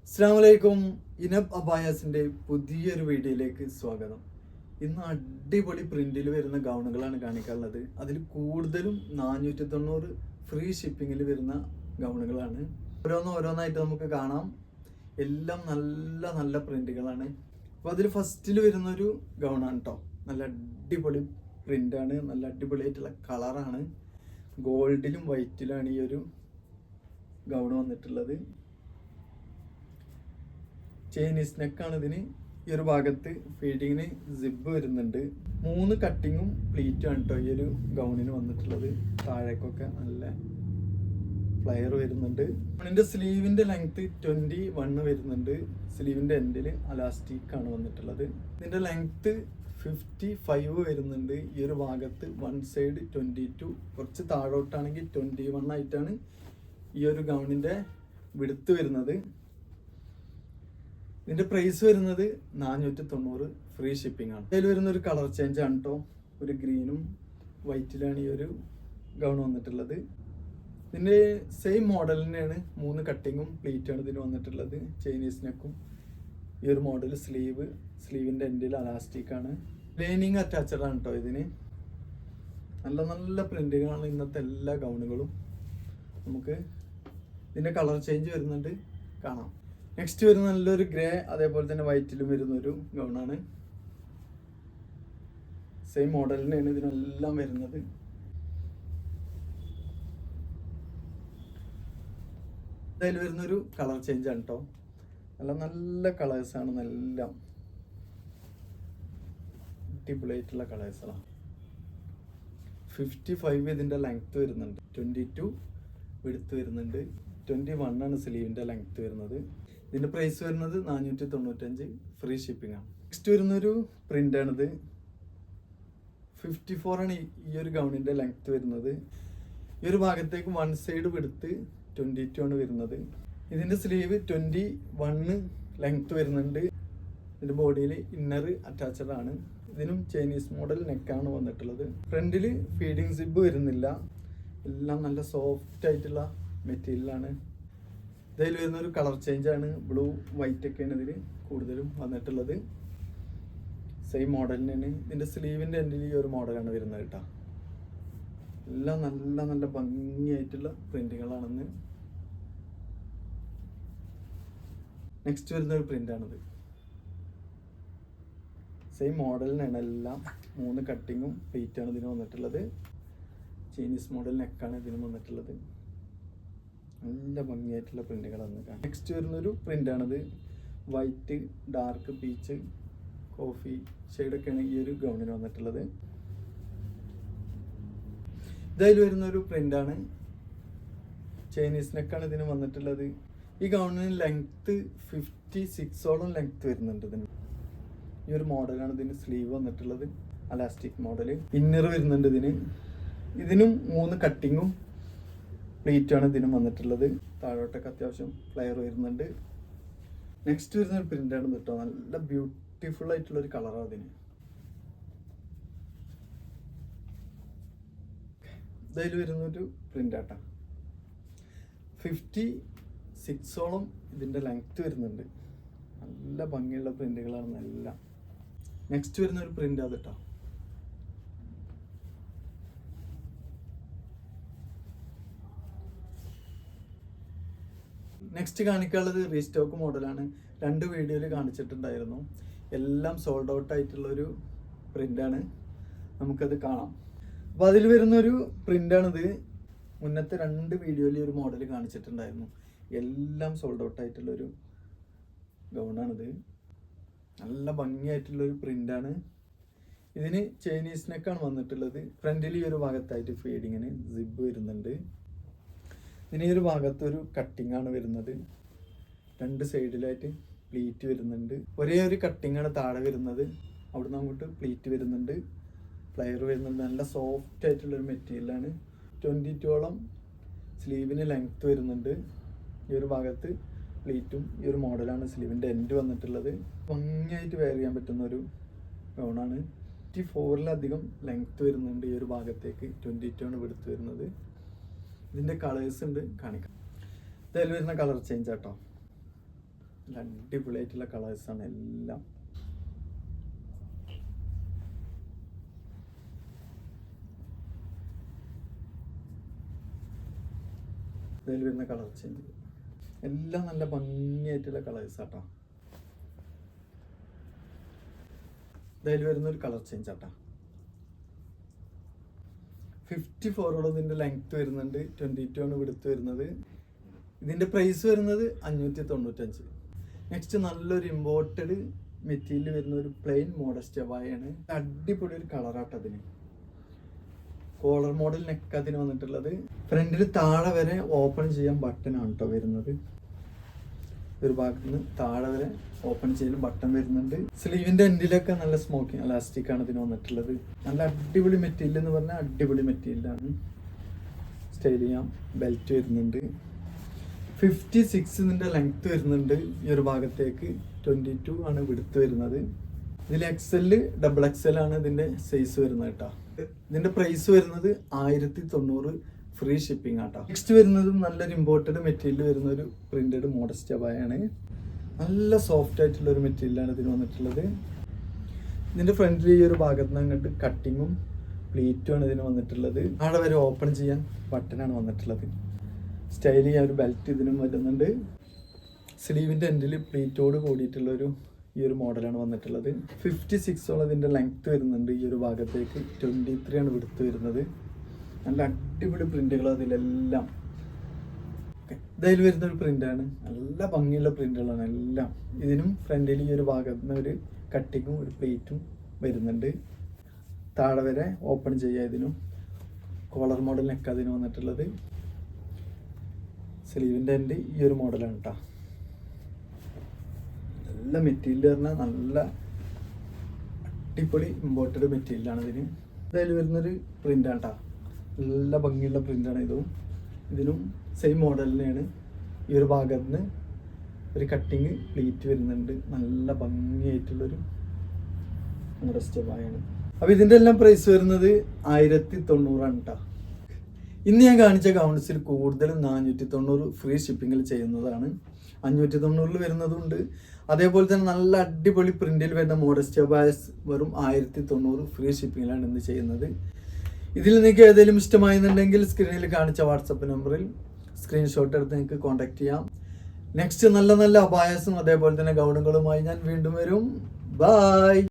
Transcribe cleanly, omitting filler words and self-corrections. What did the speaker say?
അസ്സലാമലൈക്കും. ഇനബ് അബായാസിന്റെ പുതിയൊരു വീഡിയോയിലേക്ക് സ്വാഗതം. ഇന്ന് അടിപൊളി പ്രിന്റിൽ വരുന്ന ഗൗണുകളാണ് കാണിക്കാനുള്ളത്. അതിൽ കൂടുതലും 490 ഫ്രീ ഷിപ്പിങ്ങിൽ വരുന്ന ഗൗണുകളാണ്. ഓരോന്നായിട്ട് നമുക്ക് കാണാം. എല്ലാം നല്ല നല്ല പ്രിന്റുകളാണ്. അപ്പോൾ അതിൽ ഫസ്റ്റിൽ വരുന്നൊരു ഗൗണാണ് കേട്ടോ. നല്ല അടിപൊളി പ്രിന്റാണ്, നല്ല അടിപൊളിയായിട്ടുള്ള കളറാണ്. ഗോൾഡിലും വൈറ്റിലാണ് ഈ ഒരു ഗൗൺ വന്നിട്ടുള്ളത്. ചൈനീസ് നെക്കാണ് ഇതിന്. ഈ ഒരു ഭാഗത്ത് ഫീഡിങ്ങിന് സിബ് വരുന്നുണ്ട്. 3 കട്ടിങ്ങും പ്ലീറ്റും ആണ് കേട്ടോ ഈ ഒരു ഗൗണിന് വന്നിട്ടുള്ളത്. താഴേക്കൊക്കെ നല്ല ഫ്ലയർ വരുന്നുണ്ട്. ഗൗണിന്റെ സ്ലീവിന്റെ ലെങ്ത് 21 വരുന്നുണ്ട്. സ്ലീവിന്റെ എൻഡിൽ അലാസ്റ്റിക് ആണ് വന്നിട്ടുള്ളത്. ഇതിന്റെ ലെങ്ത് 55 വരുന്നുണ്ട്. ഈ ഒരു ഭാഗത്ത് വൺ സൈഡ് 22, കുറച്ച് താഴോട്ടാണെങ്കിൽ 21 ആയിട്ടാണ് ഈ ഒരു ഗൗണിന്റെ വിടുത്ത് വരുന്നത്. ഇതിന്റെ പ്രൈസ് വരുന്നത് 490 ഫ്രീ ഷിപ്പിംഗ് ആണ്. അതിൽ വരുന്ന ഒരു കളർ ചേഞ്ച് ആണ് കേട്ടോ. ഒരു ഗ്രീനും വൈറ്റിലാണ് ഈ ഒരു ഗൗൺ വന്നിട്ടുള്ളത്. ഇതിന്റെ സെയിം മോഡൽ തന്നെയാണ്. 3 കട്ടിങ്ങും പ്ലീറ്റാണ് ഇതിന് വന്നിട്ടുള്ളത്. ചൈനീസ് നെക്കും ഈ ഒരു മോഡൽ. സ്ലീവിന്റെ എൻഡിൽ അലാസ്റ്റിക് ആണ്. ലൈനിങ് അറ്റാച്ചഡ് ആണ് കേട്ടോ ഇതിന്. നല്ല നല്ല പ്രിന്റുകളാണ് ഇന്നത്തെ എല്ലാ ഗൗണുകളും. നമുക്ക് ഇതിന്റെ കളർ ചേഞ്ച് വരുന്നുണ്ട്, കാണാം. നെക്സ്റ്റ് വരുന്ന നല്ലൊരു ഗ്രേ, അതേപോലെ തന്നെ വൈറ്റിലും വരുന്നൊരു ഗൗണാണ്. സെയിം മോഡൽ തന്നെയാണ് ഇതിനെല്ലാം വരുന്നത്. ഇതിൽ വരുന്നൊരു കളർ ചേഞ്ച് ആണ് കേട്ടോ. നല്ല നല്ല കളേഴ്സാണ്. നല്ല അടിപൊളിയായിട്ടുള്ള കളേഴ്സാണ്. 55 ഇതിൻ്റെ ലെങ്ത് വരുന്നുണ്ട്. 22 വിടുത്ത് വരുന്നുണ്ട്. 21 ആണ് സ്ലീവിൻ്റെ ലെങ്ത് വരുന്നത്. ഇതിൻ്റെ പ്രൈസ് വരുന്നത് 495 ഫ്രീ ഷിപ്പിംഗ് ആണ്. നെക്സ്റ്റ് വരുന്നൊരു പ്രിൻ്റാണിത്. 54 ആണ് ഈ ഒരു ഗൗണിൻ്റെ ലെങ്ത് വരുന്നത്. ഈ ഒരു ഭാഗത്തേക്ക് വൺ സൈഡ് വിടുത്ത് 22 ആണ് വരുന്നത്. ഇതിൻ്റെ സ്ലീവ് 21 ലെങ്ത് വരുന്നുണ്ട്. ഇതിൻ്റെ ബോഡിയിൽ ഇന്നർ അറ്റാച്ചഡ് ആണ്. ഇതിനും ചൈനീസ് മോഡൽ നെക്കാണ് വന്നിട്ടുള്ളത്. ഫ്രണ്ടിൽ ഫീഡിങ് സിബ് വരുന്നില്ല. എല്ലാം നല്ല സോഫ്റ്റ് ആയിട്ടുള്ള മെറ്റീരിയലാണ്. ഇതിൽ വരുന്നൊരു കളർ ചേഞ്ച് ആണ്. ബ്ലൂ വൈറ്റ് ഒക്കെയാണ് ഇതിൽ കൂടുതലും വന്നിട്ടുള്ളത്. സെയിം മോഡൽ തന്നെയാണ്. ഇതിൻ്റെ സ്ലീവിൻ്റെ എൻഡിൽ ഈ ഒരു മോഡലാണ് വരുന്നത് കേട്ടോ. എല്ലാം നല്ല നല്ല ഭംഗിയായിട്ടുള്ള പ്രിന്റുകളാണെന്ന്. നെക്സ്റ്റ് വരുന്ന ഒരു പ്രിൻ്റാണിത്. സെയിം മോഡലിനാണ് എല്ലാം. 3 കട്ടിങ്ങും പ്ലീറ്റാണ് ഇതിന് വന്നിട്ടുള്ളത്. ചൈനീസ് മോഡൽ നെക്കാണ് ഇതിന് വന്നിട്ടുള്ളത്. നല്ല ഭംഗിയായിട്ടുള്ള പ്രിന്റുകളാണ്. നെക്സ്റ്റ് വരുന്നൊരു പ്രിൻ്റാണിത്. വൈറ്റ്, ഡാർക്ക് പീച്ച്, കോഫി ഷെയ്ഡൊക്കെയാണ് ഈ ഒരു ഗൗണിന് വന്നിട്ടുള്ളത്. ഇതിൽ വരുന്നൊരു പ്രിൻ്റാണ്. ചൈനീസ് നെക്കാണ് ഇതിന് വന്നിട്ടുള്ളത്. ഈ ഗൗണിന് ലെങ്ത്ത് 56ഓളം ലെങ്ത്ത് വരുന്നുണ്ട് ഇതിന്. ഈ ഒരു മോഡലാണ് ഇതിന് സ്ലീവ് വന്നിട്ടുള്ളത്. Elastic model. ഇന്നർ വരുന്നുണ്ട് ഇതിന്. ഇതിനും 3 കട്ടിങ്ങും പ്ലീറ്റാണ് ഇതിനും വന്നിട്ടുള്ളത്. താഴോട്ടൊക്കെ അത്യാവശ്യം ഫ്ലയർ വരുന്നുണ്ട്. നെക്സ്റ്റ് വരുന്ന ഒരു പ്രിൻ്റാണ് കേട്ടോ. നല്ല ബ്യൂട്ടിഫുൾ ആയിട്ടുള്ളൊരു കളറാണ് അതിന്. ഇതിൽ വരുന്നൊരു പ്രിൻ്റാട്ടാ. 56ഓളം ഇതിൻ്റെ ലെങ്ത്ത് വരുന്നുണ്ട്. നല്ല ഭംഗിയുള്ള പ്രിൻ്റുകളാണ് നല്ല. നെക്സ്റ്റ് വരുന്ന ഒരു പ്രിൻ്റ് അത് കേട്ടോ. നെക്സ്റ്റ് കാണിക്കാനുള്ളത് റീസ്റ്റോക്ക് മോഡലാണ്. 2 വീഡിയോയിൽ കാണിച്ചിട്ടുണ്ടായിരുന്നു. എല്ലാം സോൾഡ് ഔട്ട് ആയിട്ടുള്ളൊരു പ്രിൻ്റാണ്. നമുക്കത് കാണാം. അപ്പോൾ അതിൽ വരുന്നൊരു പ്രിൻ്റാണിത്. മുന്നത്തെ 2 വീഡിയോയിൽ ഒരു മോഡൽ കാണിച്ചിട്ടുണ്ടായിരുന്നു. എല്ലാം സോൾഡ് ഔട്ട് ആയിട്ടുള്ളൊരു ഗൗണാണിത്. നല്ല ഭംഗിയായിട്ടുള്ളൊരു പ്രിൻ്റാണ്. ഇതിന് ചൈനീസ് നെക്കാണ് വന്നിട്ടുള്ളത്. ഫ്രണ്ടിൽ ഈ ഒരു ഭാഗത്തായിട്ട് ഫീഡിങ്ങിന് സിബ് വരുന്നുണ്ട്. ഇതിന് ഈ ഒരു ഭാഗത്തൊരു കട്ടിംഗ് ആണ് വരുന്നത്. 2 സൈഡിലായിട്ട് പ്ലീറ്റ് വരുന്നുണ്ട്. ഒരേ ഒരു കട്ടിംഗ് ആണ് താഴെ വരുന്നത്. അവിടുന്ന് അങ്ങോട്ട് പ്ലീറ്റ് വരുന്നുണ്ട്, ഫ്ലയർ വരുന്നുണ്ട്. നല്ല സോഫ്റ്റ് ആയിട്ടുള്ളൊരു മെറ്റീരിയലാണ്. 22ഓളം സ്ലീവിന് ലെങ്ത്ത് വരുന്നുണ്ട്. ഈ ഒരു ഭാഗത്ത് പ്ലീറ്റും ഈ ഒരു മോഡലാണ് സ്ലീവിൻ്റെ എൻഡ് വന്നിട്ടുള്ളത്. ഭംഗിയായിട്ട് വെയർ ചെയ്യാൻ പറ്റുന്ന ഒരു ഗൗണാണ്. 54ലധികം ലെങ്ത്ത് വരുന്നുണ്ട്. ഈ ഒരു ഭാഗത്തേക്ക് 22 ആണ് വിടുത്ത് വരുന്നത്. ഇതിൻ്റെ കളേഴ്സ് ഉണ്ട്, കാണിക്കാം. ഇതിൽ വരുന്ന കളർ ചേഞ്ച് ആട്ടോ. നല്ല അടിപൊളിയായിട്ടുള്ള കളേഴ്സാണ് എല്ലാം. ഇതിൽ വരുന്ന കളർ ചേഞ്ച് എല്ലാം നല്ല ഭംഗിയായിട്ടുള്ള കളേഴ്സ് ആട്ടാ. ഇതിൽ വരുന്നൊരു കളർ ചേഞ്ച് ആട്ടാ. 54 ഇതിൻ്റെ ലെങ്ത് വരുന്നുണ്ട്, 22 ആണ് വിടുത്ത് വരുന്നത്. ഇതിൻ്റെ പ്രൈസ് വരുന്നത് 595. നെക്സ്റ്റ് നല്ലൊരു ഇമ്പോർട്ടഡ് മെറ്റീരിയൽ വരുന്ന ഒരു പ്ലെയിൻ മോഡസ്റ്റ് അബായാണ്. അടിപൊളി ഒരു കളറാട്ടോ അതിന്. കോളർ മോഡൽ നെക്ക് അതിന് വന്നിട്ടുള്ളത്. ഫ്രണ്ടിൽ താഴെ വരെ ഓപ്പൺ ചെയ്യാൻ ബട്ടനാണ് കേട്ടോ വരുന്നത്. ഒരു ഭാഗത്ത് നിന്ന് താഴെ വരെ ഓപ്പൺ ചെയ്യലും ബട്ടൺ വരുന്നുണ്ട്. സ്ലീവിന്റെ എൻഡിലൊക്കെ നല്ല സ്മോക്കിംഗ് എലാസ്റ്റിക് ആണ് ഇതിന് വന്നിട്ടുള്ളത്. നല്ല അടിപൊളി മെറ്റീരിയൽ എന്ന് പറഞ്ഞാൽ അടിപൊളി മെറ്റീരിയലാണ്. സ്റ്റൈൽ ചെയ്യാം. ബെൽറ്റ് വരുന്നുണ്ട്. 56 ഇതിന്റെ ലെങ്ത് വരുന്നുണ്ട്. ഈ ഒരു ഭാഗത്തേക്ക് 22 ആണ് വിടുത്ത് വരുന്നത്. ഇതിൽ XL XXL ആണ് ഇതിന്റെ സൈസ് വരുന്നത് കേട്ടോ. ഇതിന്റെ പ്രൈസ് വരുന്നത് 1090 ഫ്രീ ഷിപ്പിംഗ് ആട്ടോ. നെക്സ്റ്റ് വരുന്നതും നല്ലൊരു ഇമ്പോർട്ടഡ് മെറ്റീരിയൽ വരുന്ന ഒരു പ്രിന്റഡ് മോഡസ്റ്റ് അബായാണ്. നല്ല സോഫ്റ്റ് ആയിട്ടുള്ള ഒരു മെറ്റീരിയലാണ് ഇതിന് വന്നിട്ടുള്ളത്. ഇതിന്റെ ഫ്രണ്ടിൽ ഈ ഒരു ഭാഗത്ത് നിന്ന് അങ്ങോട്ട് കട്ടിങ്ങും പ്ലീറ്റും ആണ് ഇതിന് വന്നിട്ടുള്ളത്. അവിടെ വരെ ഓപ്പൺ ചെയ്യാൻ ബട്ടനാണ് വന്നിട്ടുള്ളത്. സ്റ്റൈൽ ചെയ്യാൻ ഒരു ബെൽറ്റ് ഇതിനും വരുന്നുണ്ട്. സ്ലീവിന്റെ എൻഡിൽ പ്ലീറ്റോട് കൂടിയിട്ടുള്ളൊരു ഈ ഒരു മോഡലാണ് വന്നിട്ടുള്ളത്. 56 ഇതിന്റെ ലെങ്ത് വരുന്നുണ്ട്. ഈ ഒരു ഭാഗത്തേക്ക് 23 ആണ് വിടുത്ത് വരുന്നത്. നല്ല അടിപൊളി പ്രിന്റുകൾ അതിലെല്ലാം. ഇതിൽ വരുന്നൊരു പ്രിന്റാണ്. നല്ല ഭംഗിയുള്ള പ്രിന്റുകളാണ് എല്ലാം. ഇതിനും ഫ്രണ്ടിൽ ഈ ഒരു ഭാഗത്ത് നിന്ന് ഒരു കട്ടിങ്ങും ഒരു പ്ലേറ്റും വരുന്നുണ്ട്. താഴെ വരെ ഓപ്പൺ ചെയ്യുക. ഇതിനും കോളർ മോഡൽ നെക്ക് അതിന് വന്നിട്ടുള്ളത്. സ്ലീവിൻ്റെ എൻഡ് ഈ ഒരു മോഡലാണ് കേട്ടോ. നല്ല മെറ്റീരിയൽ പറഞ്ഞാൽ നല്ല അടിപൊളി ഇമ്പോർട്ടഡ് മെറ്റീരിയലാണ് ഇതിന്. ഇതിൽ വരുന്നൊരു പ്രിന്റാണ് കേട്ടോ. നല്ല ഭംഗിയുള്ള പ്രിന്റാണ് ഇതും. ഇതിനും സെയിം മോഡൽ തന്നെയാണ്. ഈ ഒരു ഭാഗത്ത് നിന്ന് ഒരു കട്ടിങ് പ്ലീറ്റ് വരുന്നുണ്ട്. നല്ല ഭംഗിയായിട്ടുള്ളൊരു മോഡസ്റ്റ് അബായാണ്. അപ്പോൾ ഇതിൻ്റെ എല്ലാം പ്രൈസ് വരുന്നത് 1090 ആണ് കേട്ടോ. ഇന്ന് ഞാൻ കാണിച്ച ഗൗൺസിൽ കൂടുതലും 490 ഫ്രീ ഷിപ്പിങ്ങിൽ ചെയ്യുന്നതാണ്. 590 വരുന്നതുണ്ട്. അതേപോലെ തന്നെ നല്ല അടിപൊളി പ്രിന്റിൽ വരുന്ന മോഡസ്റ്റ് അബായസ് വെറും 1090 ഫ്രീ ഷിപ്പിങ്ങിലാണ് ഇന്ന് ചെയ്യുന്നത്. ഇതിൽ നിങ്ങൾക്ക് ഏതെങ്കിലും ഇഷ്ടമായിരുന്നുണ്ടെങ്കിൽ സ്ക്രീനിൽ കാണിച്ച വാട്സപ്പ് നമ്പറിൽ സ്ക്രീൻഷോട്ട് എടുത്ത് നിങ്ങൾക്ക് കോൺടാക്ട് ചെയ്യാം. നെക്സ്റ്റ് നല്ല നല്ല അബായസും അതേപോലെ തന്നെ ഗൗണുകളുമായി ഞാൻ വീണ്ടും വരും. ബൈ.